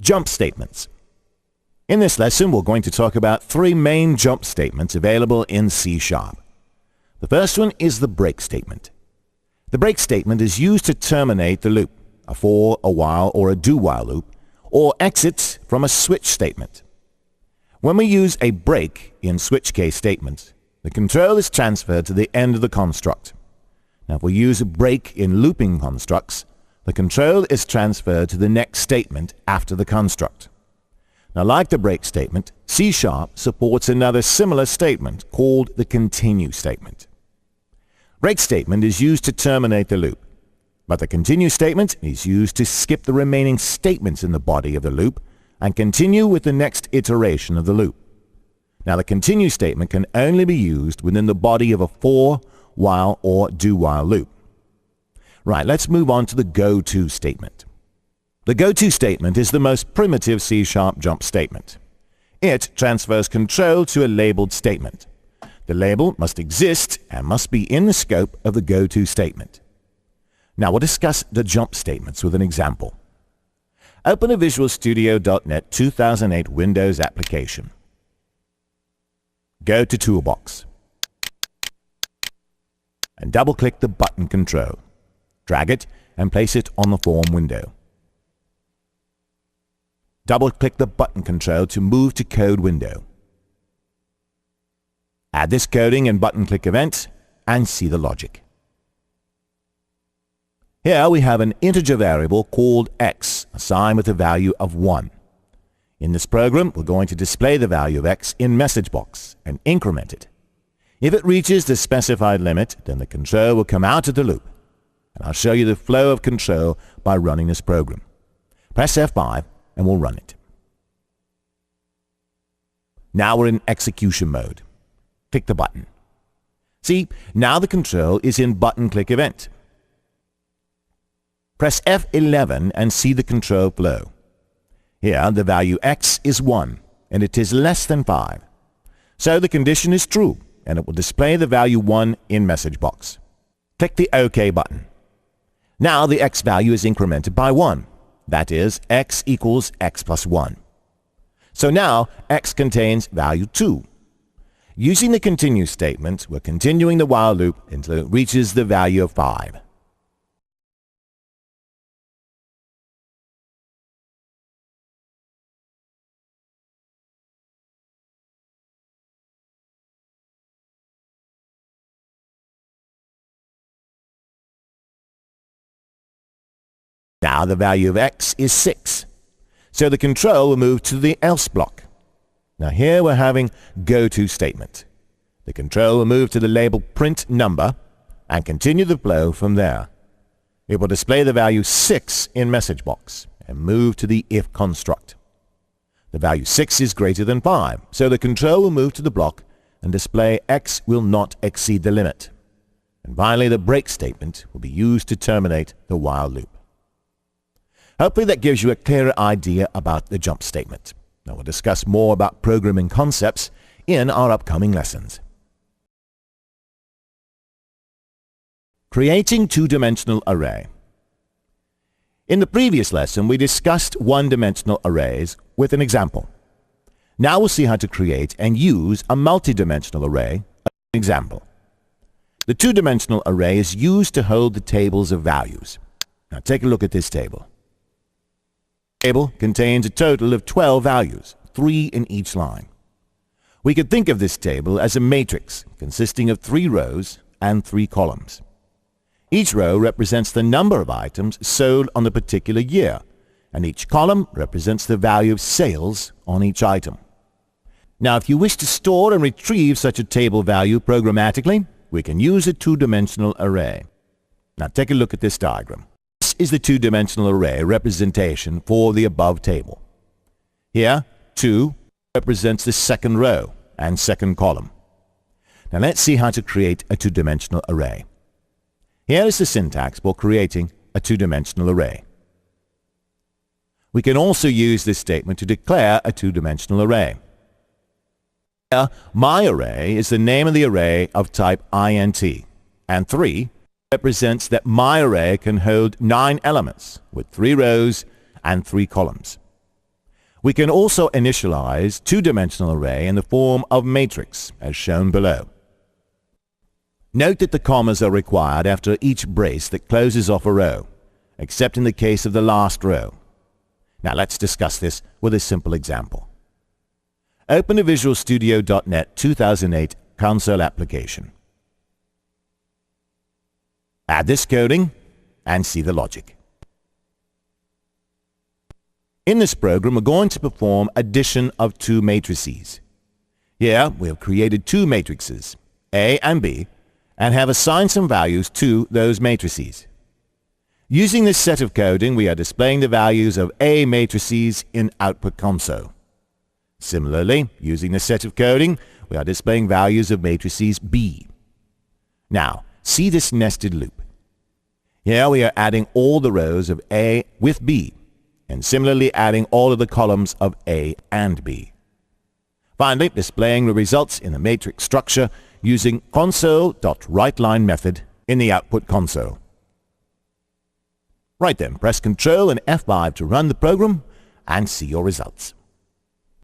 Jump statements. In this lesson, we're going to talk about three main jump statements available in C#. The first one is the break statement. The break statement is used to terminate the loop, a for, a while, or a do-while loop, or exit from a switch statement. When we use a break in switch case statements, the control is transferred to the end of the construct. Now, if we use a break in looping constructs, the control is transferred to the next statement after the construct. Now, like the break statement, C# supports another similar statement called the continue statement. Break statement is used to terminate the loop, but the continue statement is used to skip the remaining statements in the body of the loop and continue with the next iteration of the loop. Now, the continue statement can only be used within the body of a for, while, or do-while loop. Right, let's move on to the go-to statement. The go-to statement is the most primitive C# jump statement. It transfers control to a labeled statement. The label must exist and must be in the scope of the go-to statement. Now we'll discuss the jump statements with an example. Open a Visual Studio.NET 2008 Windows application. Go to Toolbox and double-click the button Control. Drag it and place it on the form window. Double-click the button Control to move to Code window. Add this coding and button-click event and see the logic. Here we have an integer variable called x, assigned with a value of 1. In this program, we're going to display the value of x in message box and increment it. If it reaches the specified limit, then the control will come out of the loop. And I'll show you the flow of control by running this program. Press F5 and we'll run it. Now we're in execution mode. Click the button. See, now the control is in button-click event. Press F11 and see the control flow. Here, the value x is 1, and it is less than 5. So the condition is true, and it will display the value 1 in message box. Click the OK button. Now the x value is incremented by 1. That is, x equals x plus 1. So now x contains value 2. Using the continue statement, we're continuing the while loop until it reaches the value of 5. Now the value of x is 6. So the control will move to the else block. Now here we're having go-to statement. The control will move to the label print number and continue the flow from there. It will display the value 6 in message box and move to the if construct. The value 6 is greater than 5, so the control will move to the block and display x will not exceed the limit. And finally, the break statement will be used to terminate the while loop. Hopefully that gives you a clearer idea about the jump statement. Now we'll discuss more about programming concepts in our upcoming lessons. Creating two-dimensional array. In the previous lesson, we discussed one-dimensional arrays with an example. Now we'll see how to create and use a multi-dimensional array as an example. The two-dimensional array is used to hold the tables of values. Now take a look at this table. The table contains a total of 12 values, 3 in each line. We could think of this table as a matrix consisting of 3 rows and 3 columns. Each row represents the number of items sold on the particular year, and each column represents the value of sales on each item. Now, if you wish to store and retrieve such a table value programmatically, we can use a two-dimensional array. Now take a look at this diagram. This is the two-dimensional array representation for the above table. Here, 2 represents the second row and second column. Now let's see how to create a two-dimensional array. Here is the syntax for creating a two-dimensional array. We can also use this statement to declare a two-dimensional array. Here, myArray is the name of the array of type int, and 3 represents that myArray can hold 9 elements with 3 rows and 3 columns. We can also initialize two-dimensional array in the form of matrix, as shown below. Note that the commas are required after each brace that closes off a row, except in the case of the last row. Now let's discuss this with a simple example. Open the Visual Studio.NET 2008 console application. Add this coding and see the logic. In this program, we're going to perform addition of two matrices. Here, we have created two matrices, A and B, and have assigned some values to those matrices. Using this set of coding, we are displaying the values of A matrices in Output Console. Similarly, using this set of coding, we are displaying values of matrices B. Now, see this nested loop. Here we are adding all the rows of A with B, and similarly adding all of the columns of A and B. Finally, displaying the results in the matrix structure using console.writeLine method in the Output Console. Right then, press Ctrl and F5 to run the program and see your results.